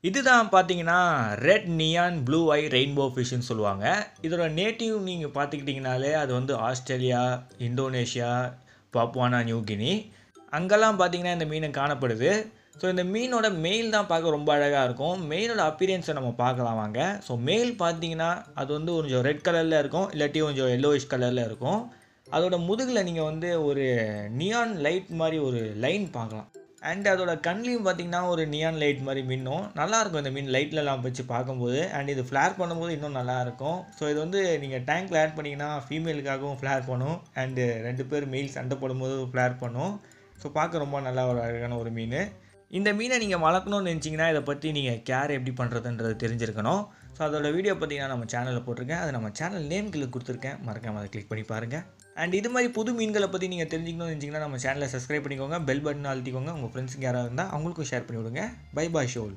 இதுதான் பார்த்தீங்கன்னா, red neon blue ஐ rainbow ஃபிஷ்ன்னு சொல்லுவாங்க. இதோட நேட்டிவ் நீங்க பார்த்துக்கிட்டிங்கனாலே அது வந்து ஆஸ்திரேலியா, இந்தோனேஷியா, பாப்புவானா நியூ கினி. அங்கெல்லாம் பார்த்தீங்கன்னா இந்த மீன் காணப்படுது. ஸோ இந்த மீனோட மெயில் தான் பார்க்க ரொம்ப அழகா இருக்கும். மெயிலோட அப்பியரன்ஸை நம்ம பார்க்கலாம் வாங்க. ஸோ மெயில் பார்த்தீங்கன்னா, அது வந்து கொஞ்சம் ரெட் கலர்ல இருக்கும். இல்லாட்டி கொஞ்சம் எல்லோயிஷ் கலர்ல இருக்கும். அதோட முதுகுல நீங்க வந்து ஒரு நியான் லைட் மாரி ஒரு லைன் பார்க்கலாம். அண்ட் அதோட கண்லேயும் பார்த்தீங்கன்னா, ஒரு நியான் லைட் மாரி மின்னும். நல்லாயிருக்கும் இந்த மீன் லைட்லலாம் வச்சு பார்க்கும்போது. அண்ட் இது ஃப்ளேர் பண்ணும்போது இன்னும் நல்லாயிருக்கும். ஸோ இது வந்து நீங்க டேங்க்ல ஆட் பண்ணீங்கன்னா, ஃபீமேலுக்காகவும் ஃப்ளேர் பண்ணும். அண்டு 2 பேர் மெயில் சண்டை போடும்போது ஃப்ளேர் பண்ணும். ஸோ பார்க்க ரொம்ப நல்லா ஒரு அழகான ஒரு மீனு. இந்த மீனை நீங்க வளர்க்கணும்னு நினச்சிங்கன்னா, இத பத்தி நீங்க கேர் எப்படி பண்ணுறதுன்றது தெரிஞ்சிருக்கணும். ஸோ அதோட வீடியோ பார்த்தீங்கன்னா, நம்ம சேனல்ல போட்டிருக்கேன். அது நம்ம சேனல் நேம் கீழ குடுத்துருக்கேன். மறக்காம அத கிளிக் பண்ணி பாருங்க. அண்ட் இது மாரி புது மீன்கள பத்தி நீங்க தெரிஞ்சுக்கணும்னு நினச்சிங்கன்னா, நம்ம சேனலை சப்ஸ்கிரைப் பண்ணிக்கோங்க. பெல் பட்டன அழுத்திக்கோங்க. உங்க ஃப்ரெண்ட்ஸுக்கு யாராவது இருந்தா அவங்களுக்கும் ஷேர் பண்ணி விடுங்க. Bye bye ஷோல்.